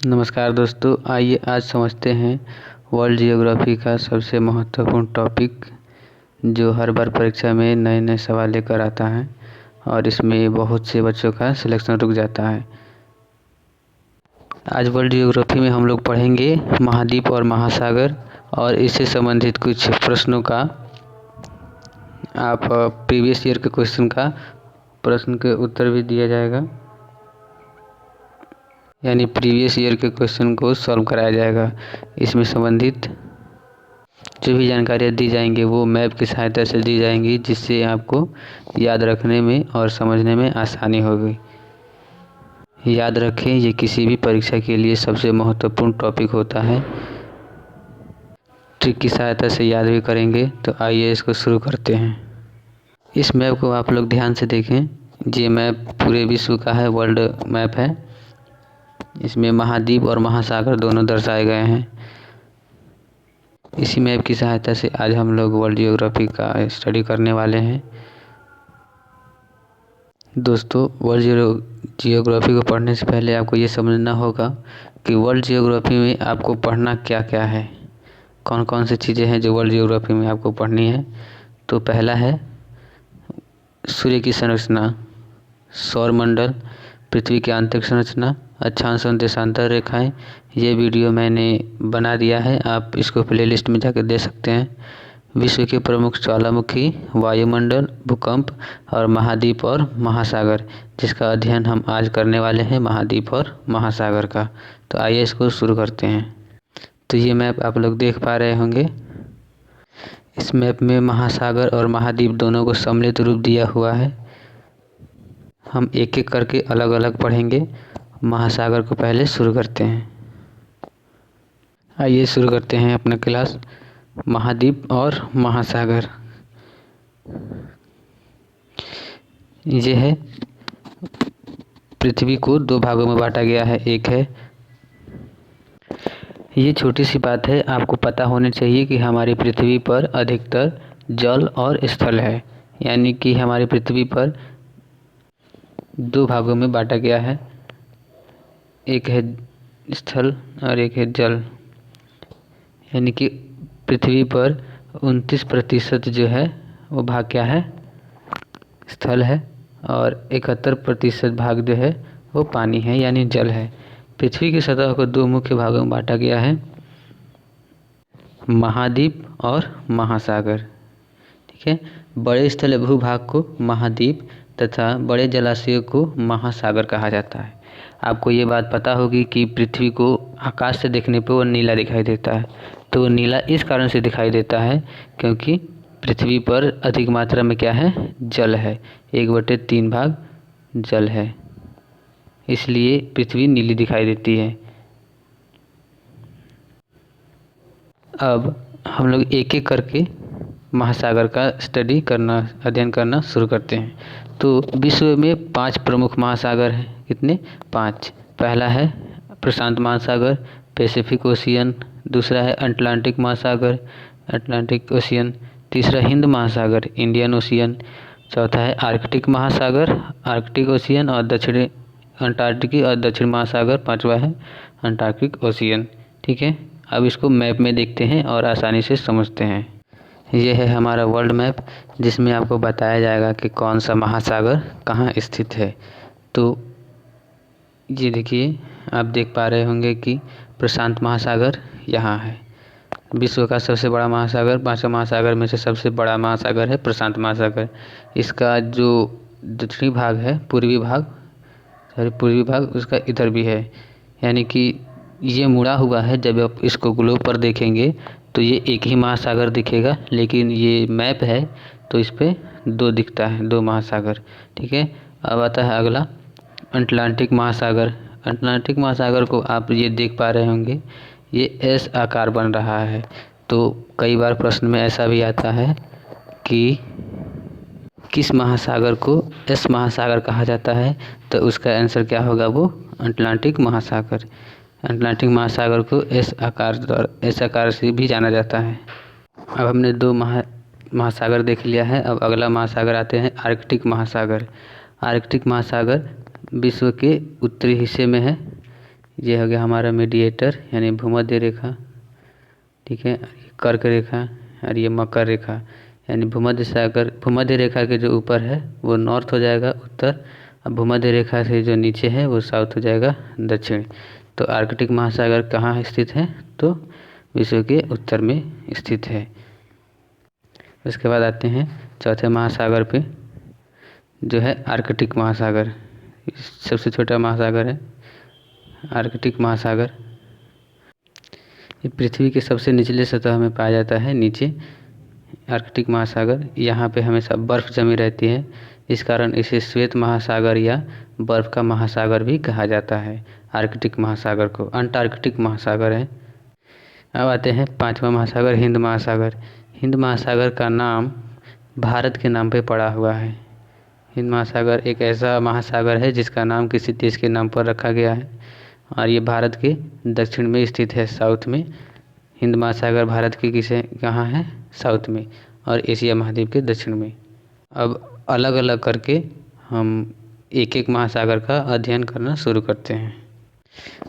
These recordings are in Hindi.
नमस्कार दोस्तों, आइए आज समझते हैं वर्ल्ड जियोग्राफी का सबसे महत्वपूर्ण टॉपिक जो हर बार परीक्षा में नए नए सवाल लेकर आता है और इसमें बहुत से बच्चों का सिलेक्शन रुक जाता है। आज वर्ल्ड जियोग्राफी में हम लोग पढ़ेंगे महाद्वीप और महासागर और इससे संबंधित कुछ प्रश्नों का प्रीवियस ईयर के क्वेश्चन का प्रश्न के उत्तर भी दिया जाएगा, यानी प्रीवियस ईयर के क्वेश्चन को सॉल्व कराया जाएगा। इसमें संबंधित जो भी जानकारियाँ दी जाएंगी वो मैप की सहायता से दी जाएंगी, जिससे आपको याद रखने में और समझने में आसानी होगी। याद रखें, ये किसी भी परीक्षा के लिए सबसे महत्वपूर्ण टॉपिक होता है। ट्रिक की सहायता से याद भी करेंगे। तो आइए इसको शुरू करते हैं। इस मैप को आप लोग ध्यान से देखें। ये मैप पूरे विश्व का है, वर्ल्ड मैप है। इसमें महाद्वीप और महासागर दोनों दर्शाए गए हैं। इसी मैप की सहायता से आज हम लोग वर्ल्ड जियोग्राफी का स्टडी करने वाले हैं। दोस्तों, वर्ल्ड जियोग्राफी को पढ़ने से पहले आपको ये समझना होगा कि वर्ल्ड जियोग्राफी में आपको पढ़ना क्या क्या है, कौन कौन सी चीज़ें हैं जो वर्ल्ड जियोग्राफी में आपको पढ़नी है। तो पहला है सूर्य की संरचना, सौरमंडल, पृथ्वी की आंतरिक संरचना, अक्षांश और देशांतर रेखाएं। ये वीडियो मैंने बना दिया है, आप इसको प्लेलिस्ट में जाकर दे सकते हैं। विश्व के प्रमुख ज्वालामुखी, वायुमंडल, भूकंप और महाद्वीप और महासागर, जिसका अध्ययन हम आज करने वाले हैं, महाद्वीप और महासागर का। तो आइए इसको शुरू करते हैं। तो ये मैप आप लोग देख पा रहे होंगे। इस मैप में महासागर और महाद्वीप दोनों को सम्मिलित रूप दिया हुआ है। हम एक एक करके अलग अलग पढ़ेंगे। महासागर को पहले शुरू करते हैं। आइए शुरू करते हैं अपना क्लास। महाद्वीप और महासागर, ये है पृथ्वी को दो भागों में बांटा गया है। एक है, ये छोटी सी बात है, आपको पता होनी चाहिए कि हमारी पृथ्वी पर अधिकतर जल और स्थल है, यानी कि हमारी पृथ्वी पर दो भागों में बांटा गया है। एक है स्थल और एक है जल, यानी कि पृथ्वी पर 29% जो है वो भाग क्या है, स्थल है, और 71% भाग जो है वो पानी है, यानी जल है। पृथ्वी की सतह को दो मुख्य भागों में बांटा गया है, महाद्वीप और महासागर। ठीक है, बड़े स्थल भूभाग को महाद्वीप तथा बड़े जलाशयों को महासागर कहा जाता है। आपको ये बात पता होगी कि पृथ्वी को आकाश से देखने पर वो नीला दिखाई देता है। तो वो नीला इस कारण से दिखाई देता है क्योंकि पृथ्वी पर अधिक मात्रा में क्या है, जल है। 1/3 भाग जल है, इसलिए पृथ्वी नीली दिखाई देती है। अब हम लोग एक एक करके महासागर का अध्ययन करना शुरू करते हैं। तो विश्व में 5 प्रमुख महासागर हैं। कितने? 5। पहला है प्रशांत महासागर, पैसिफिक ओशियन। दूसरा है अटलांटिक महासागर, अटलांटिक ओशियन। तीसरा हिंद महासागर, इंडियन ओशियन। चौथा है आर्कटिक महासागर, आर्कटिक ओशियन और दक्षिणी अंटार्कटिक और दक्षिण महासागर। पांचवा है अंटार्कटिक ओशियन। ठीक है, अब इसको मैप में देखते हैं और आसानी से समझते हैं। यह है हमारा वर्ल्ड मैप, जिसमें आपको बताया जाएगा कि कौन सा महासागर कहाँ स्थित है। तो ये देखिए, आप देख पा रहे होंगे कि प्रशांत महासागर यहाँ है। विश्व का सबसे बड़ा महासागर, 5 महासागर में से सबसे बड़ा महासागर है प्रशांत महासागर। इसका जो दक्षिणी भाग है, पूर्वी भाग उसका इधर भी है, यानी कि ये मुड़ा हुआ है। जब आप इसको ग्लोब पर देखेंगे तो ये एक ही महासागर दिखेगा, लेकिन ये मैप है तो इस पे 2 दिखता है, 2 महासागर। ठीक है, अब आता है अगला अटलांटिक महासागर। अटलांटिक महासागर को आप ये देख पा रहे होंगे, ये एस आकार बन रहा है। तो कई बार प्रश्न में ऐसा भी आता है कि किस महासागर को एस महासागर कहा जाता है, तो उसका आंसर क्या होगा, वो अटलांटिक महासागर। अटलांटिक महासागर को एस आकार से भी जाना जाता है। अब हमने 2 महासागर देख लिया है। अब अगला महासागर आते हैं आर्कटिक महासागर। आर्कटिक महासागर विश्व के उत्तरी हिस्से में है, ये हो गया हमारा मीडिएटर यानी भूमध्य रेखा, ठीक है। कर्क रेखा और ये मकर रेखा यानी भूमध्य रेखा के जो ऊपर है वो नॉर्थ हो जाएगा उत्तर, और भूमध्य रेखा से जो नीचे है वो साउथ हो जाएगा दक्षिण। तो आर्कटिक महासागर कहाँ स्थित है? तो विश्व के उत्तर में स्थित है। उसके बाद आते हैं चौथे महासागर पे, जो है आर्कटिक महासागर। सबसे छोटा महासागर है आर्कटिक महासागर। ये पृथ्वी के सबसे निचले सतह में पाया जाता है, नीचे आर्कटिक महासागर। यहाँ पे हमेशा बर्फ़ जमी रहती है, इस कारण इसे श्वेत महासागर या बर्फ़ का महासागर भी कहा जाता है। आर्कटिक महासागर को अंटार्कटिक महासागर है। अब आते हैं पांचवा महासागर, हिंद महासागर। हिंद महासागर का नाम भारत के नाम पे पड़ा हुआ है। हिंद महासागर एक ऐसा महासागर है जिसका नाम किसी देश के नाम पर रखा गया है, और ये भारत के दक्षिण में स्थित है, साउथ में। हिंद महासागर भारत के कहाँ है? साउथ में, और एशिया महाद्वीप के दक्षिण में। अब अलग अलग करके हम एक एक महासागर का अध्ययन करना शुरू करते हैं।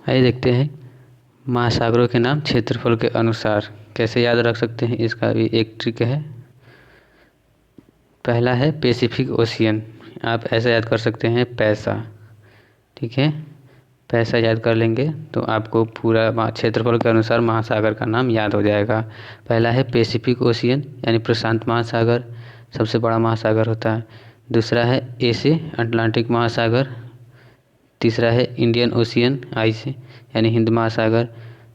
आइए देखते हैं महासागरों के नाम क्षेत्रफल के अनुसार कैसे याद रख सकते हैं, इसका भी एक ट्रिक है। पहला है पैसिफिक ओशियन, आप ऐसा याद कर सकते हैं पैसा, ठीक है। पैसा याद कर लेंगे तो आपको पूरा क्षेत्रफल के अनुसार महासागर का नाम याद हो जाएगा। पहला है पैसिफिक ओशियन यानी प्रशांत महासागर, सबसे बड़ा महासागर होता है। दूसरा है ए से अटलांटिक महासागर। तीसरा है इंडियन ओशियन, आई से यानी हिंद महासागर।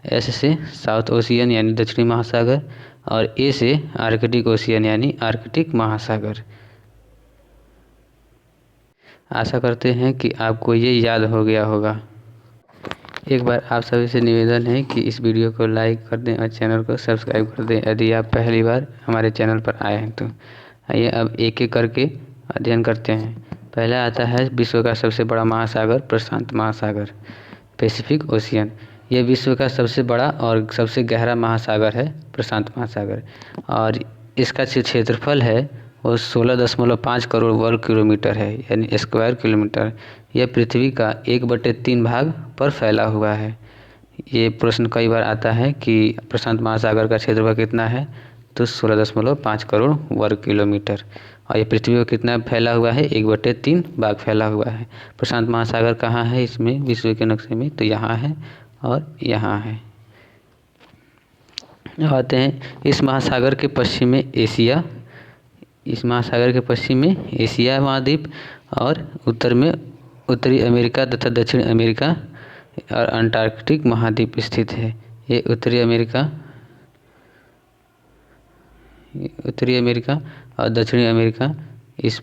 एस से साउथ ओशियन यानी दक्षिणी महासागर, और ए से आर्कटिक ओशियन यानी आर्कटिक महासागर। आशा करते हैं कि आपको ये याद हो गया होगा। एक बार आप सभी से निवेदन है कि इस वीडियो को लाइक कर दें और चैनल को सब्सक्राइब कर दें यदि आप पहली बार हमारे चैनल पर आए हैं तो। आइए अब एक एक करके अध्ययन करते हैं। पहला आता है विश्व का सबसे बड़ा महासागर प्रशांत महासागर, पैसिफिक ओशियन। ये विश्व का सबसे बड़ा और सबसे गहरा महासागर है प्रशांत महासागर, और इसका जो क्षेत्रफल है वो 16.5 करोड़ वर्ग किलोमीटर है यानी स्क्वायर किलोमीटर। यह पृथ्वी का 1/3 भाग पर फैला हुआ है। ये प्रश्न कई बार आता है कि प्रशांत महासागर का क्षेत्रफल कितना है, तो 16.5 करोड़ वर्ग किलोमीटर, और ये पृथ्वी को कितना फैला हुआ है? 1/3 भाग फैला हुआ है। प्रशांत महासागर कहाँ है इसमें विश्व के नक्शे में? तो यहाँ है और यहाँ है। आते हैं इस महासागर के पश्चिम में एशिया, इस महासागर के पश्चिम में एशिया महाद्वीप, और उत्तर में उत्तरी अमेरिका तथा दक्षिण अमेरिका और अंटार्कटिक महाद्वीप स्थित है। ये उत्तरी अमेरिका और दक्षिणी अमेरिका इस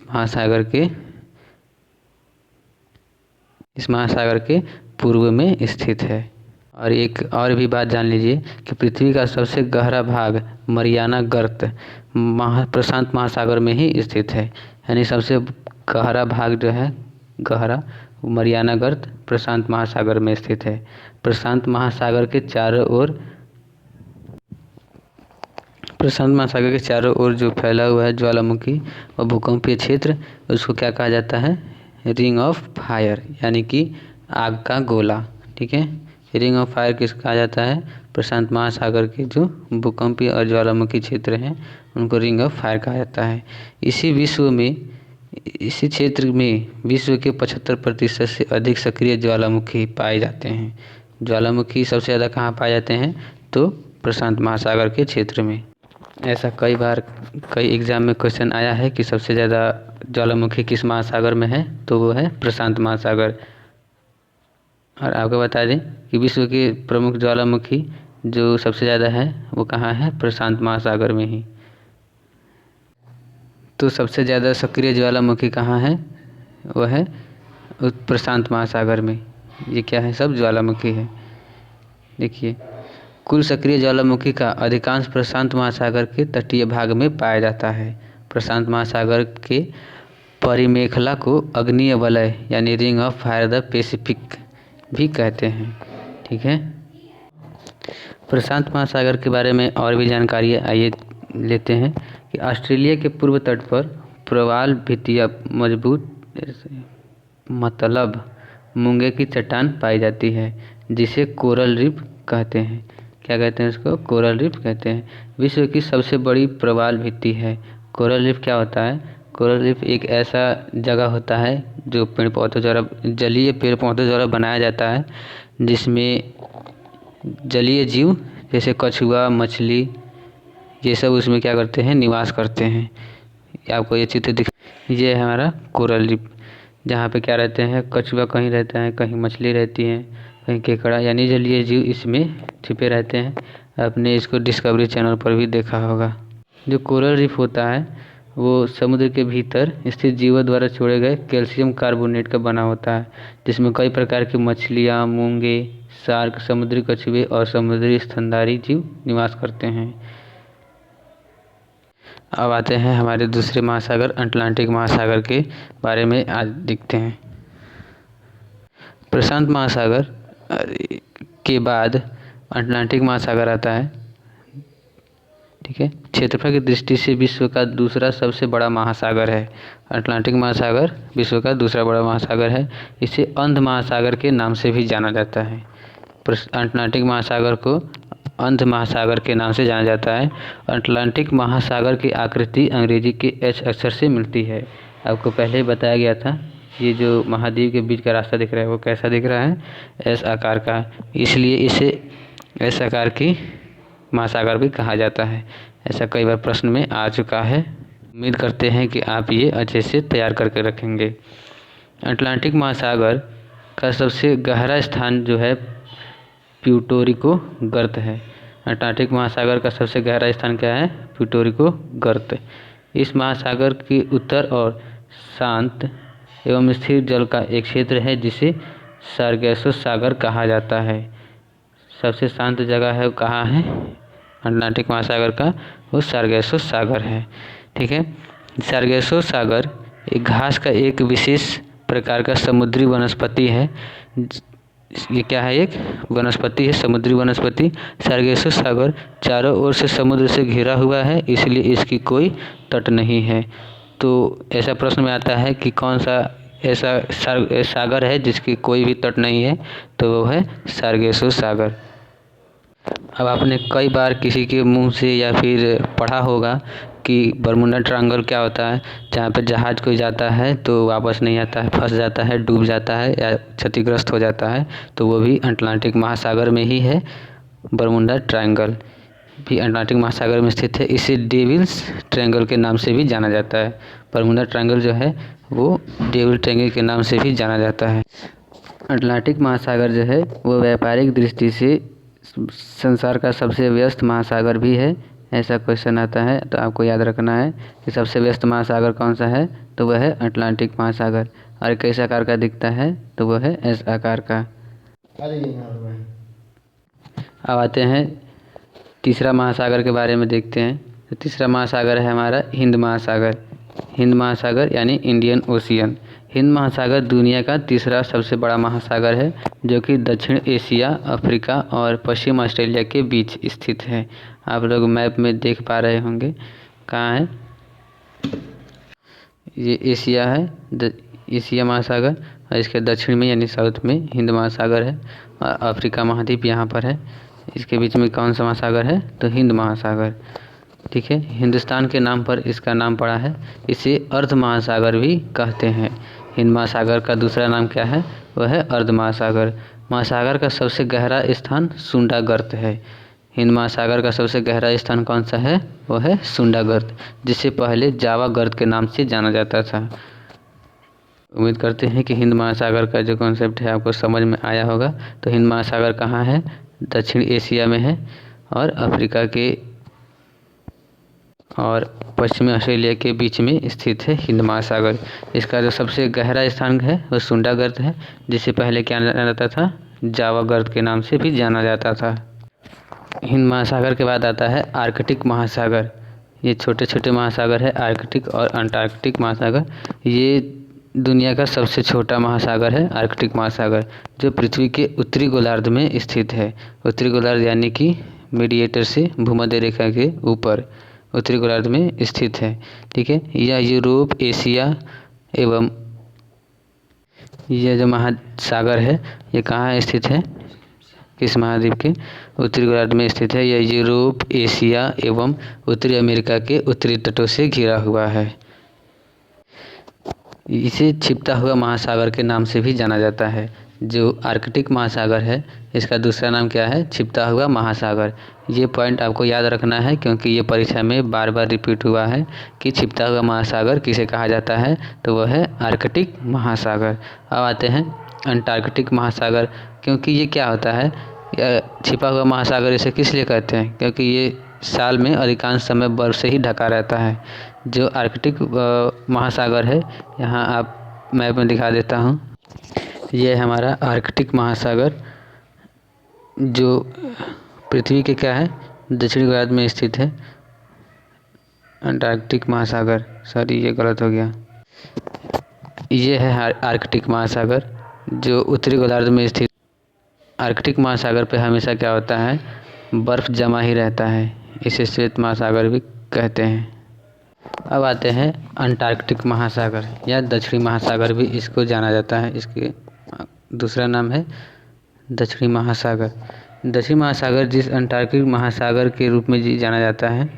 महासागर के पूर्व में स्थित है। और एक और भी बात जान लीजिए कि पृथ्वी का सबसे गहरा भाग मरियाना गर्त प्रशांत महासागर में ही स्थित है, यानी सबसे गहरा भाग जो है गहरा मरियाना गर्त प्रशांत महासागर में स्थित है। प्रशांत महासागर के चारों ओर जो फैला हुआ है ज्वालामुखी और भूकंपीय क्षेत्र, उसको क्या कहा जाता है? रिंग ऑफ फायर यानी कि आग का गोला, ठीक है। रिंग ऑफ फायर किस कहा जाता है? प्रशांत महासागर के जो भूकंपीय और ज्वालामुखी क्षेत्र हैं उनको रिंग ऑफ फायर कहा जाता है। इसी क्षेत्र में विश्व के 75% से अधिक सक्रिय ज्वालामुखी पाए जाते हैं। ज्वालामुखी सबसे ज़्यादा कहाँ पाए जाते हैं? तो प्रशांत महासागर के क्षेत्र में। ऐसा कई एग्जाम में क्वेश्चन आया है कि सबसे ज़्यादा ज्वालामुखी किस महासागर में है, तो वो है प्रशांत महासागर। और आपको बता दें कि विश्व के प्रमुख ज्वालामुखी जो सबसे ज़्यादा है वो कहाँ है? प्रशांत महासागर में ही। तो सबसे ज़्यादा सक्रिय ज्वालामुखी कहाँ है? वो है प्रशांत महासागर में। ये क्या है? सब ज्वालामुखी है। देखिए, कुल सक्रिय ज्वालामुखी का अधिकांश प्रशांत महासागर के तटीय भाग में पाया जाता है। प्रशांत महासागर के परिमेखला को अग्निय वलय यानी ring of fire the Pacific भी कहते हैं, ठीक है। प्रशांत महासागर के बारे में और भी जानकारी आइए लेते हैं कि ऑस्ट्रेलिया के पूर्व तट पर प्रवाल भित्तियाँ मजबूत मतलब मूंगे की चट्टान पाई जाती है, जिसे कोरल रीफ कहते हैं। क्या कहते हैं इसको? कोरल रीफ कहते हैं। विश्व की सबसे बड़ी प्रवाल भित्ति है। कोरल रीफ क्या होता है? कोरल रीफ एक ऐसा जगह होता है जो पेड़ पौधों द्वारा, जलीय पेड़ पौधों द्वारा बनाया जाता है, जिसमें जलीय जीव जैसे कछुआ, मछली, ये सब उसमें क्या करते हैं? निवास करते हैं। आपको ये चित्र दिख, ये है हमारा कोरल रीफ, जहाँ पे क्या रहते हैं? कछुआ कहीं रहता है, कहीं मछली रहती है, कहीं केकड़ा, यानी जलीय जीव इसमें छिपे रहते हैं। आपने इसको डिस्कवरी चैनल पर भी देखा होगा। जो कोरल रीफ होता है वो समुद्र के भीतर स्थित जीवों द्वारा छोड़े गए कैल्शियम कार्बोनेट का बना होता है, जिसमें कई प्रकार की मछलियाँ, मूंगे, शार्क, समुद्री कछुए और समुद्री स्तनधारी जीव निवास करते हैं। अब आते हैं हमारे दूसरे महासागर अटलांटिक महासागर के बारे में आज देखते हैं। प्रशांत महासागर के बाद अटलांटिक महासागर आता है। ठीक है, क्षेत्रफल की दृष्टि से विश्व का दूसरा सबसे बड़ा महासागर है। अटलांटिक महासागर विश्व का दूसरा बड़ा महासागर है। इसे अंध महासागर के नाम से भी जाना जाता है। अटलांटिक महासागर को अंध महासागर के नाम से जाना जाता है। अटलांटिक महासागर की आकृति अंग्रेजी के एच अक्षर से मिलती है। आपको पहले ही बताया गया था, ये जो महाद्वीप के बीच का रास्ता दिख रहा है वो कैसा दिख रहा है? एस आकार का, इसलिए इसे एस आकार की महासागर भी कहा जाता है। ऐसा कई बार प्रश्न में आ चुका है। उम्मीद करते हैं कि आप ये अच्छे से तैयार करके रखेंगे। अटलांटिक महासागर का सबसे गहरा स्थान जो है प्यूर्टो रिको गर्त है। अटलांटिक महासागर का सबसे गहरा स्थान क्या है? प्यूर्टो रिको गर्त। इस महासागर के उत्तर और शांत एवं स्थिर जल का एक क्षेत्र है जिसे सार्गेसो सागर कहा जाता है। सबसे शांत जगह है वो कहाँ है? अटलांटिक महासागर का, वो सार्गेसो सागर है। ठीक है, सार्गेसो सागर एक घास का एक विशेष प्रकार का समुद्री वनस्पति है। ये क्या है? एक वनस्पति है, समुद्री वनस्पति। सार्गेसो सागर चारों ओर से समुद्र से घिरा हुआ है, इसलिए इसकी कोई तट नहीं है। तो ऐसा प्रश्न में आता है कि कौन सा ऐसा सागर है जिसकी कोई भी तट नहीं है? तो वो है सार्गेसो सागर। अब आपने कई बार किसी के मुंह से या फिर पढ़ा होगा कि बरमुडा ट्रायंगल क्या होता है, जहाँ पर जहाज कोई जाता है तो वापस नहीं आता है, फंस जाता है, डूब जाता है या क्षतिग्रस्त हो जाता है, तो वो भी अटलांटिक महासागर में ही है। बरमुडा ट्रायंगल भी अटलांटिक महासागर में स्थित है। इसे डेविल्स ट्रायंगल के नाम से भी जाना जाता है। बरमुडा ट्रायंगल जो है वो डेविल ट्रायंगल के नाम से भी जाना जाता है। अटलांटिक महासागर जो है वो व्यापारिक दृष्टि से संसार का सबसे व्यस्त महासागर भी है। ऐसा क्वेश्चन आता है तो आपको याद रखना है कि सबसे व्यस्त महासागर कौन सा है? तो वह है अटलांटिक महासागर। और किस आकार का दिखता है? तो वह है एस आकार का। अब आते हैं तीसरा महासागर के बारे में देखते हैं। तो तीसरा महासागर है हमारा हिंद महासागर। हिंद महासागर यानी इंडियन ओशियन। हिंद महासागर दुनिया का तीसरा सबसे बड़ा महासागर है, जो कि दक्षिण एशिया, अफ्रीका और पश्चिम ऑस्ट्रेलिया के बीच स्थित है। आप लोग मैप में देख पा रहे होंगे कहाँ है। ये एशिया है, एशिया महासागर, और इसके दक्षिण में यानी साउथ में हिंद महासागर है, और अफ्रीका महाद्वीप यहाँ पर है। इसके बीच में कौन सा महासागर है? तो हिंद महासागर। ठीक है, हिंदुस्तान के नाम पर इसका नाम पड़ा है। इसे अर्ध महासागर भी कहते हैं। हिंद महासागर का दूसरा नाम क्या है? वह है अर्ध महासागर। महासागर का सबसे गहरा स्थान सुंडा गर्त है। हिंद महासागर का सबसे गहरा स्थान कौन सा है? वह है सुंडा गर्त, जिसे पहले जावा गर्त के नाम से जाना जाता था। उम्मीद करते हैं कि हिंद महासागर का जो कॉन्सेप्ट है आपको समझ में आया होगा। तो हिंद महासागर कहाँ है? दक्षिण एशिया में है, और अफ्रीका के और पश्चिमी ऑस्ट्रेलिया के बीच में स्थित है हिंद महासागर। इसका जो सबसे गहरा स्थान है वो सुंडा गर्त है, जिसे पहले क्या जाना जाता था? जावा गर्त के नाम से भी जाना जाता था। हिंद महासागर के बाद आता है आर्कटिक महासागर। ये छोटे छोटे महासागर है, आर्कटिक और अंटार्कटिक महासागर। ये दुनिया का सबसे छोटा महासागर है आर्कटिक महासागर, जो पृथ्वी के उत्तरी गोलार्ध में स्थित है। उत्तरी गोलार्ध यानी कि मीडिएटर से भूमध्य रेखा के ऊपर उत्तरी गोलार्ध में स्थित है। ठीक है, यह यूरोप, एशिया एवं यह जो महासागर है ये कहाँ स्थित है? किस महाद्वीप के उत्तरी गोलार्ध में स्थित है। यह यूरोप, एशिया एवं उत्तरी अमेरिका के उत्तरी तटों से घिरा हुआ है। इसे छिपता हुआ महासागर के नाम से भी जाना जाता है। जो आर्कटिक महासागर है इसका दूसरा नाम क्या है, छिपता हुआ महासागर। ये पॉइंट आपको याद रखना है क्योंकि ये परीक्षा में बार बार रिपीट हुआ है कि छिपता हुआ महासागर किसे कहा जाता है, तो वह है आर्कटिक महासागर। अब आते हैं अंटार्कटिक महासागर। क्योंकि ये क्या होता है, छिपा हुआ महासागर इसे किस लिए कहते हैं, क्योंकि ये साल में अधिकांश समय बर्फ से ही ढका रहता है। जो आर्कटिक महासागर है, यहाँ आप मैप में दिखा देता हूँ, ये हमारा आर्कटिक महासागर जो पृथ्वी के क्या है, दक्षिणी गोलार्ध में स्थित है। अंटार्कटिक महासागर, सॉरी ये गलत हो गया, ये है आर्कटिक महासागर जो उत्तरी गोलार्ध में स्थित। आर्कटिक महासागर पे हमेशा क्या होता है, बर्फ़ जमा ही रहता है, इसे श्वेत महासागर भी कहते हैं। अब आते हैं अंटार्कटिक महासागर या दक्षिणी महासागर भी इसको जाना जाता है। इसके दूसरा नाम है दक्षिणी महासागर। दक्षिणी महासागर जिस अंटार्कटिक महासागर के रूप में जाना जाता है,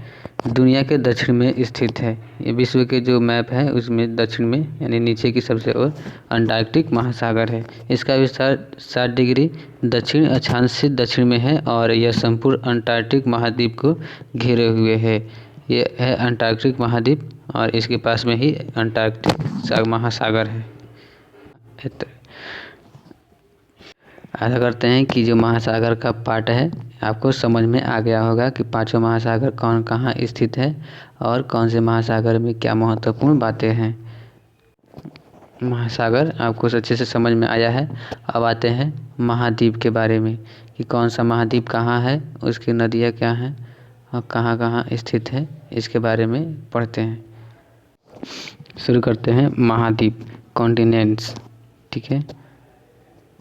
दुनिया के दक्षिण में स्थित है। ये विश्व के जो मैप है उसमें दक्षिण में यानी नीचे की सबसे ओर अंटार्कटिक महासागर है। इसका विस्तार 60 डिग्री दक्षिण अक्षांश से दक्षिण में है और यह संपूर्ण अंटार्कटिक महाद्वीप को घेरे हुए है। ये है अंटार्कटिक महाद्वीप और इसके पास में ही अंटार्कटिक महासागर है। आशा करते हैं कि जो महासागर का पार्ट है आपको समझ में आ गया होगा कि पांचों महासागर कौन कहाँ स्थित है और कौन से महासागर में क्या महत्वपूर्ण बातें हैं। महासागर आपको अच्छे से समझ में आया है। अब आते हैं महाद्वीप के बारे में कि कौन सा महाद्वीप कहाँ है, उसकी नदियाँ क्या हैं और कहाँ कहाँ स्थित है, इसके बारे में पढ़ते हैं। शुरू करते हैं महाद्वीप, कॉन्टिनेंट्स। ठीक है,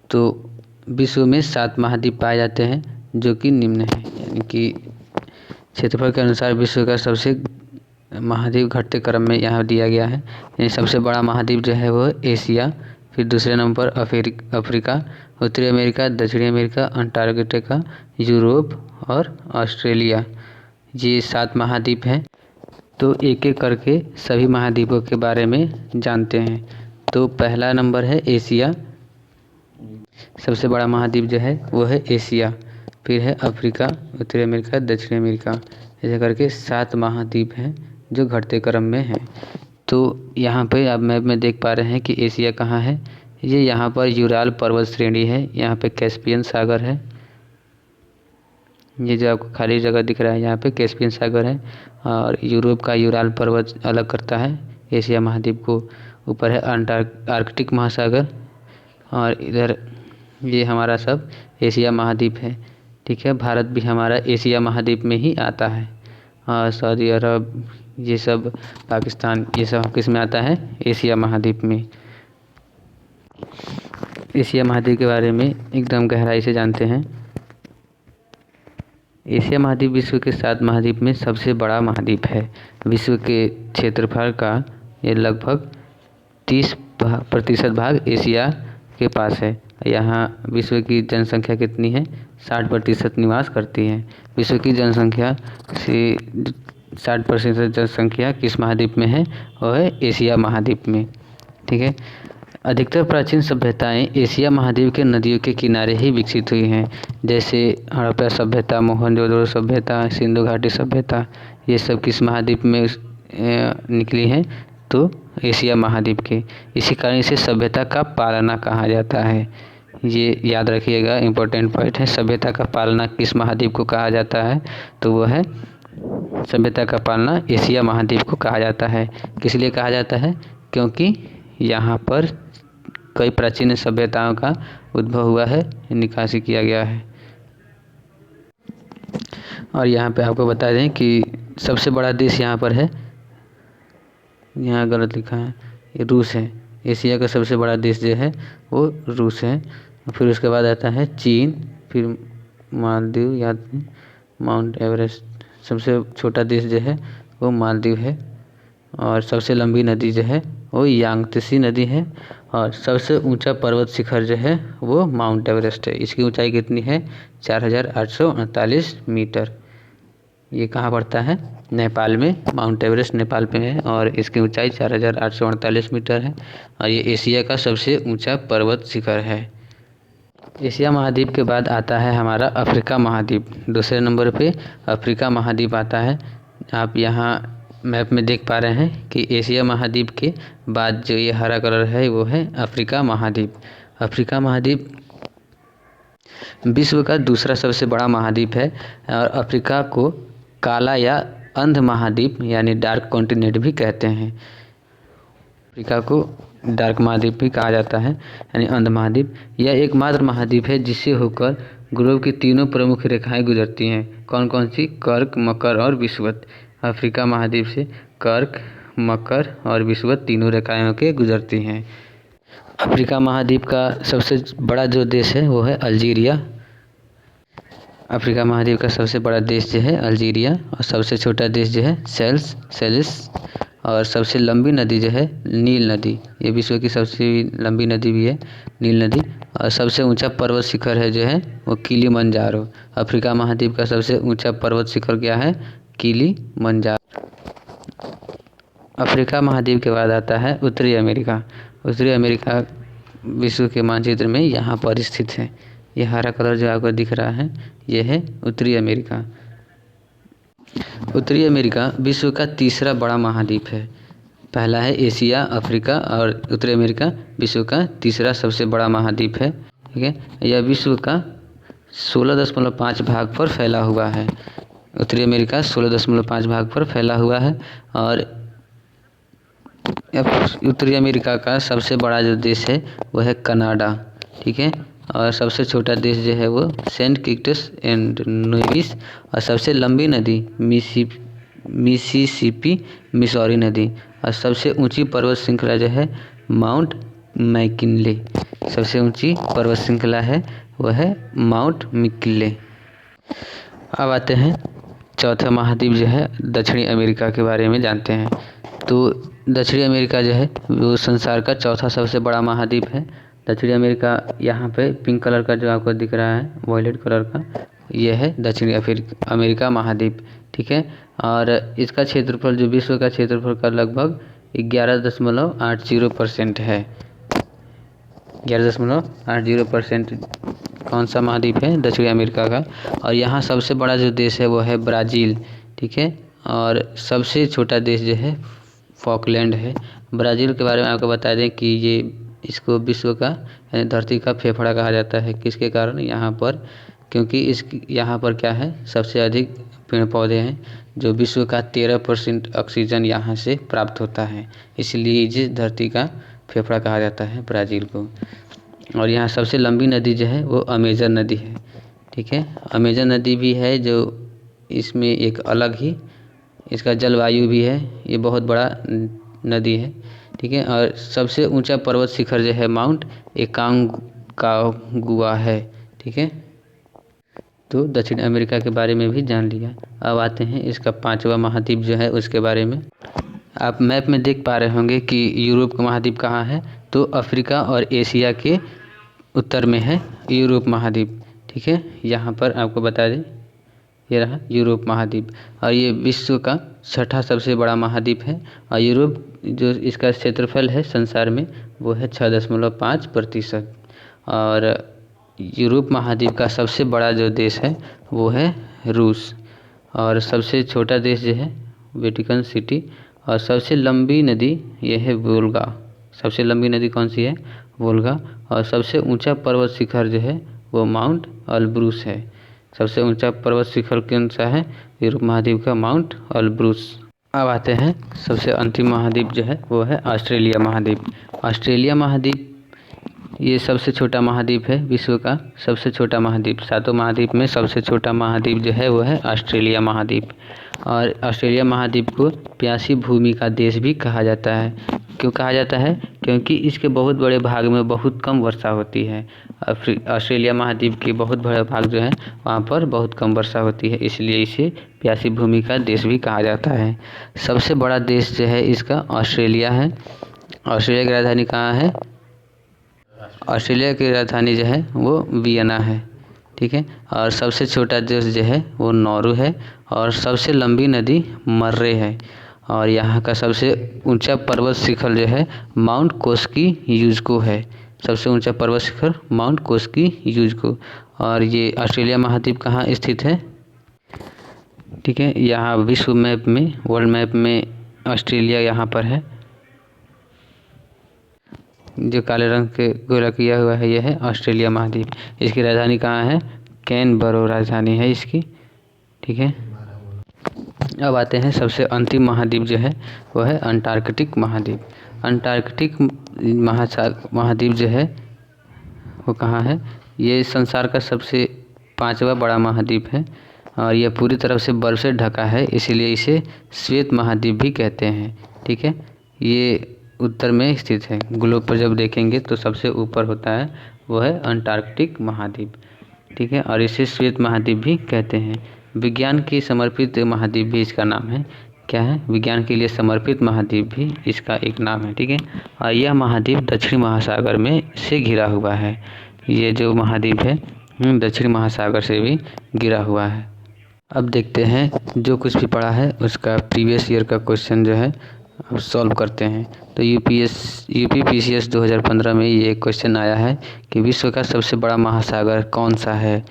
तो विश्व में 7 महाद्वीप पाए जाते हैं जो कि निम्न है, यानी कि क्षेत्रफल के अनुसार विश्व का सबसे महाद्वीप घटते क्रम में यहाँ दिया गया है। यानी सबसे बड़ा महाद्वीप जो है वो एशिया, फिर दूसरे नंबर पर अफ्रीका, उत्तरी अमेरिका, दक्षिणी अमेरिका, अंटार्कटिका, यूरोप और ऑस्ट्रेलिया। ये 7 महाद्वीप हैं। तो एक एक करके सभी महाद्वीपों के बारे में जानते हैं। तो पहला नंबर है एशिया, सबसे बड़ा महाद्वीप जो है वो है एशिया, फिर है अफ्रीका, उत्तरी अमेरिका, दक्षिणी अमेरिका। ऐसे करके 7 महाद्वीप हैं जो घटते क्रम में हैं। तो यहाँ पे आप मैप में देख पा रहे हैं कि एशिया कहाँ है। ये यहाँ पर यूराल पर्वत श्रेणी है, यहाँ पे कैस्पियन सागर है। ये जो आपको खाली जगह दिख रहा है यहाँ पे कैस्पियन सागर है और यूरोप का यूराल पर्वत अलग करता है एशिया महाद्वीप को। ऊपर है आर्कटिक महासागर और इधर ये हमारा सब एशिया महाद्वीप है। ठीक है, भारत भी हमारा एशिया महाद्वीप में ही आता है और सऊदी अरब, ये सब पाकिस्तान, ये सब किस में आता है, एशिया महाद्वीप में। एशिया महाद्वीप के बारे में एकदम गहराई से जानते हैं। एशिया महाद्वीप विश्व के 7 महाद्वीप में सबसे बड़ा महाद्वीप है। विश्व के क्षेत्रफल का ये लगभग 30% भाग एशिया के पास है। यहाँ विश्व की जनसंख्या कितनी है, 60% निवास करती है। विश्व की जनसंख्या से 60% जनसंख्या किस महाद्वीप में है, वह है एशिया महाद्वीप में। ठीक है, अधिकतर प्राचीन सभ्यताएं एशिया महाद्वीप के नदियों के किनारे ही विकसित हुई हैं, जैसे हड़प्पा सभ्यता, मोहनजोदड़ो सभ्यता, सिंधु घाटी सभ्यता। ये सब किस महाद्वीप में निकली हैं, तो एशिया महाद्वीप के। इसी कारण इसे सभ्यता का पालना कहा जाता है। ये याद रखिएगा, इम्पोर्टेंट पॉइंट है। सभ्यता का पालना किस महाद्वीप को कहा जाता है, तो वह है सभ्यता का पालना एशिया महाद्वीप को कहा जाता है। किस लिए कहा जाता है, क्योंकि यहाँ पर कई प्राचीन सभ्यताओं का उद्भव हुआ है, निकासी किया गया है। और यहाँ पे आपको बता दें कि सबसे बड़ा देश यहाँ पर है, यहाँ गलत लिखा है, ये रूस है। एशिया का सबसे बड़ा देश जो है वो रूस है। फिर उसके बाद आता है चीन, फिर मालदीव या माउंट एवरेस्ट। सबसे छोटा देश जो है वो मालदीव है और सबसे लंबी नदी जो है वो यांगत्से नदी है। और सबसे ऊंचा पर्वत शिखर जो है वो माउंट एवरेस्ट है। इसकी ऊंचाई कितनी है? 4848 मीटर। ये कहाँ पड़ता है? नेपाल में। माउंट एवरेस्ट नेपाल पे है और इसकी ऊंचाई 4848 मीटर है और ये एशिया का सबसे ऊंचा पर्वत शिखर है। एशिया महाद्वीप के बाद आता है हमारा अफ्रीका महाद्वीप। दूसरे नंबर पे अफ्रीका महाद्वीप आता है। आप यहाँ मैप में देख पा रहे हैं कि एशिया महाद्वीप के बाद जो ये हरा कलर है वो है अफ्रीका महाद्वीप। अफ्रीका महाद्वीप विश्व का दूसरा सबसे बड़ा महाद्वीप है और अफ्रीका को काला या अंध महाद्वीप यानी डार्क कॉन्टिनेंट भी कहते हैं। अफ्रीका को डार्क महाद्वीप भी कहा जाता है यानी अंध महाद्वीप। यह एकमात्र महाद्वीप है जिससे होकर ग्लोब की तीनों प्रमुख रेखाएं गुजरती हैं। कौन कौन सी? कर्क, मकर और विषुवत। अफ्रीका महाद्वीप से कर्क, मकर और विषुवत तीनों रेखाएं होकर गुजरती हैं। अफ्रीका महाद्वीप का सबसे बड़ा जो देश है वो है अल्जीरिया। अफ्रीका महाद्वीप का सबसे बड़ा देश जो है अल्जीरिया और सबसे छोटा देश जो है सेलिस। और सबसे लंबी नदी जो है नील नदी। ये विश्व की सबसे लंबी नदी भी है नील नदी। और सबसे ऊंचा पर्वत शिखर है जो है वो किलिमंजारो। अफ्रीका महाद्वीप का सबसे ऊंचा पर्वत शिखर क्या है? किलिमंजारो। अफ्रीका महाद्वीप के बाद आता है उत्तरी अमेरिका। उत्तरी अमेरिका विश्व के मानचित्र में यहाँ पर स्थित है। यह हरा कलर जो आपको दिख रहा है यह है उत्तरी अमेरिका। उत्तरी अमेरिका विश्व का तीसरा बड़ा महाद्वीप है। पहला है एशिया, अफ्रीका और उत्तरी अमेरिका विश्व का तीसरा सबसे बड़ा महाद्वीप है। ठीक है, यह विश्व का 16.5 भाग पर फैला हुआ है। उत्तरी अमेरिका 16.5 भाग पर फैला हुआ है और उत्तरी अमेरिका का सबसे बड़ा जो देश है वह है कनाडा। ठीक है, और सबसे छोटा देश जो है वो सेंट किट्स एंड नेविस। और सबसे लंबी नदी मिसिसिपी मिसौरी नदी। और सबसे ऊंची पर्वत श्रृंखला जो है माउंट मैकिनले। सबसे ऊंची पर्वत श्रृंखला है वह है माउंट मैकिनले। अब आते हैं चौथा महाद्वीप जो है दक्षिणी अमेरिका के बारे में जानते हैं। तो दक्षिणी अमेरिका जो है वो संसार का चौथा सबसे बड़ा महाद्वीप है। दक्षिणी अमेरिका यहाँ पे पिंक कलर का जो आपको दिख रहा है वॉयलेट कलर का, यह है दक्षिणी अमेरिका महाद्वीप। ठीक है, और इसका क्षेत्रफल जो विश्व का क्षेत्रफल का लगभग 11.80% है। 11.80% कौन सा महाद्वीप है? दक्षिणी अमेरिका का। और यहाँ सबसे बड़ा जो देश है वो है ब्राज़ील। ठीक है, और सबसे छोटा देश जो है फॉकलैंड है। ब्राज़ील के बारे में आपको बता दें कि ये इसको विश्व का यानी धरती का फेफड़ा कहा जाता है। किसके कारण? यहाँ पर क्योंकि यहाँ पर क्या है सबसे अधिक पेड़ पौधे हैं जो विश्व का 13% ऑक्सीजन यहाँ से प्राप्त होता है, इसलिए इसे धरती का फेफड़ा कहा जाता है ब्राज़ील को। और यहाँ सबसे लंबी नदी जो है वो अमेजन नदी है। ठीक है, अमेजन नदी भी है जो इसमें एक अलग ही इसका जलवायु भी है, ये बहुत बड़ा नदी है। ठीक है, और सबसे ऊंचा पर्वत शिखर जो है माउंट एकांकागुआ है। ठीक है, तो दक्षिण अमेरिका के बारे में भी जान लिया। अब आते हैं इसका पांचवा महाद्वीप जो है उसके बारे में। आप मैप में देख पा रहे होंगे कि यूरोप का महाद्वीप कहाँ है, तो अफ्रीका और एशिया के उत्तर में है यूरोप महाद्वीप। ठीक है, यहाँ पर आपको बता दें ये रहा यूरोप महाद्वीप और ये विश्व का छठा सबसे बड़ा महाद्वीप है। और यूरोप जो इसका क्षेत्रफल है संसार में वो है 6.5%। और यूरोप महाद्वीप का सबसे बड़ा जो देश है वो है रूस। और सबसे छोटा देश जो है वेटिकन सिटी। और सबसे लंबी नदी ये है वोल्गा। सबसे लंबी नदी कौन सी है? वोल्गा। और सबसे ऊंचा पर्वत शिखर जो है वो माउंट एल्ब्रूस है। सबसे ऊंचा पर्वत शिखर कौन सा है? यूरोप महाद्वीप का माउंट एल्ब्रूस। अब आते हैं सबसे अंतिम महाद्वीप जो है वो है ऑस्ट्रेलिया महाद्वीप। ऑस्ट्रेलिया महाद्वीप ये सबसे छोटा महाद्वीप है, विश्व का सबसे छोटा महाद्वीप। सातों महाद्वीप में सबसे छोटा महाद्वीप जो है वो है ऑस्ट्रेलिया महाद्वीप। और ऑस्ट्रेलिया महाद्वीप को प्यासी भूमि का देश भी कहा जाता है। क्यों कहा जाता है? क्योंकि इसके बहुत बड़े भाग में बहुत कम वर्षा होती है। ऑस्ट्रेलिया महाद्वीप के बहुत बड़ा भाग जो है वहाँ पर बहुत कम वर्षा होती है, इसलिए इसे प्यासी भूमि का देश भी कहा जाता है। सबसे बड़ा देश जो है इसका ऑस्ट्रेलिया है। ऑस्ट्रेलिया की राजधानी कहाँ है? ऑस्ट्रेलिया की राजधानी जो है वो वियना है। ठीक है। और सबसे छोटा देश जो है वो नौरू है। और सबसे लंबी नदी मर्रे है। और यहाँ का सबसे ऊंचा पर्वत शिखर जो है माउंट कोस्की यूज़को है। सबसे ऊंचा पर्वत शिखर माउंट कोस्की यूज़को। और ये ऑस्ट्रेलिया महाद्वीप कहाँ स्थित है? ठीक है, यहाँ विश्व मैप में, वर्ल्ड मैप में ऑस्ट्रेलिया यहाँ पर है। जो काले रंग के गोला किया हुआ है यह है ऑस्ट्रेलिया महाद्वीप। इसकी राजधानी कहाँ है? कैनबरा राजधानी है इसकी। ठीक है। अब आते हैं सबसे अंतिम महाद्वीप जो है वह है अंटार्कटिक महाद्वीप। अंटार्कटिक महाद्वीप जो है वो कहाँ है? ये संसार का सबसे 5वां बड़ा महाद्वीप है। और यह पूरी तरफ से बर्फ़ से ढका है, इसीलिए इसे श्वेत महाद्वीप भी कहते हैं। ठीक है। ये उत्तर में स्थित है। ग्लोब पर जब देखेंगे तो सबसे ऊपर होता है वो है अंटार्कटिक महाद्वीप। ठीक है। और इसे श्वेत महाद्वीप भी कहते हैं। विज्ञान की समर्पित महाद्वीप भी इसका नाम है। क्या है? विज्ञान के लिए समर्पित महाद्वीप भी इसका एक नाम है। ठीक है। और यह महाद्वीप दक्षिण महासागर में से घिरा हुआ है। ये जो महाद्वीप है दक्षिण महासागर से भी घिरा हुआ है। अब देखते हैं जो कुछ भी पढ़ा है उसका प्रीवियस ईयर का क्वेश्चन जो है अब सॉल्व करते हैं। तो यूपीपीसीएस 2015 में ये क्वेश्चन आया है कि विश्व का सबसे बड़ा महासागर कौन सा है?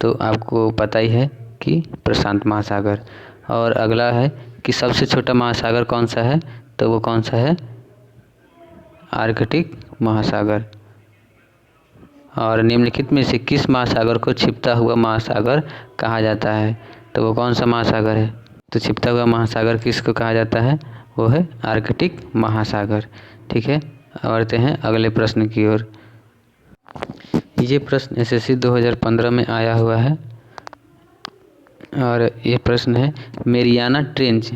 तो आपको पता ही है कि प्रशांत महासागर। और अगला है कि सबसे छोटा महासागर कौन सा है? तो वो कौन सा है? आर्कटिक महासागर। और निम्नलिखित में से किस महासागर को छिपता हुआ महासागर कहा जाता है? तो वो कौन सा महासागर है? तो छिपता हुआ महासागर किसको कहा जाता है? वो है आर्कटिक महासागर। ठीक है। बढ़ते हैं अगले प्रश्न की ओर। ये प्रश्न एसएससी 2015 में आया हुआ है। और ये प्रश्न है मेरियाना ट्रेंच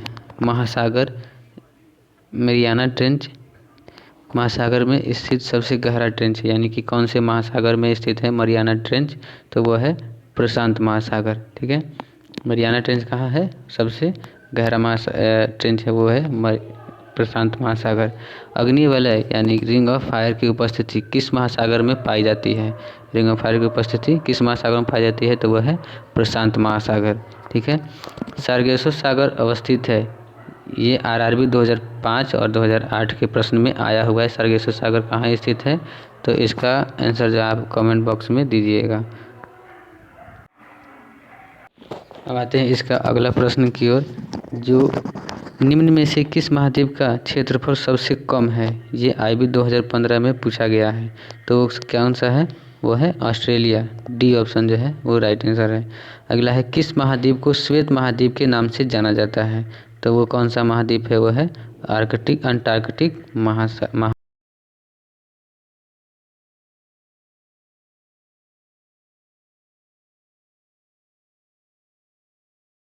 महासागर में स्थित सबसे गहरा ट्रेंच है, यानी कि कौन से महासागर में स्थित है मरियाना ट्रेंच? तो वो है प्रशांत महासागर। ठीक है। मरियाना ट्रेंच कहाँ है? सबसे गहरा ट्रेंच है वो है प्रशांत महासागर। अग्निवलय यानी रिंग ऑफ फायर की उपस्थिति किस महासागर में पाई जाती है? रिंग ऑफ फायर की उपस्थिति किस महासागर में पाई जाती है? तो वह है प्रशांत महासागर। ठीक है। सार्गेसो सागर अवस्थित है। ये आरआरबी 2005 और 2008 के प्रश्न में आया हुआ है। सार्गेसो सागर कहाँ स्थित है? तो इसका आंसर जो आप कमेंट बॉक्स में दीजिएगा। अब आते हैं इसका अगला प्रश्न की ओर। जो निम्न में से किस महाद्वीप का क्षेत्रफल सबसे कम है? ये आईबी 2015 में पूछा गया है। तो कौन सा है? वो है ऑस्ट्रेलिया। डी ऑप्शन जो है वो राइट आंसर है। अगला है किस महाद्वीप को श्वेत महाद्वीप के नाम से जाना जाता है? तो वो कौन सा महाद्वीप है? वो है अंटार्कटिक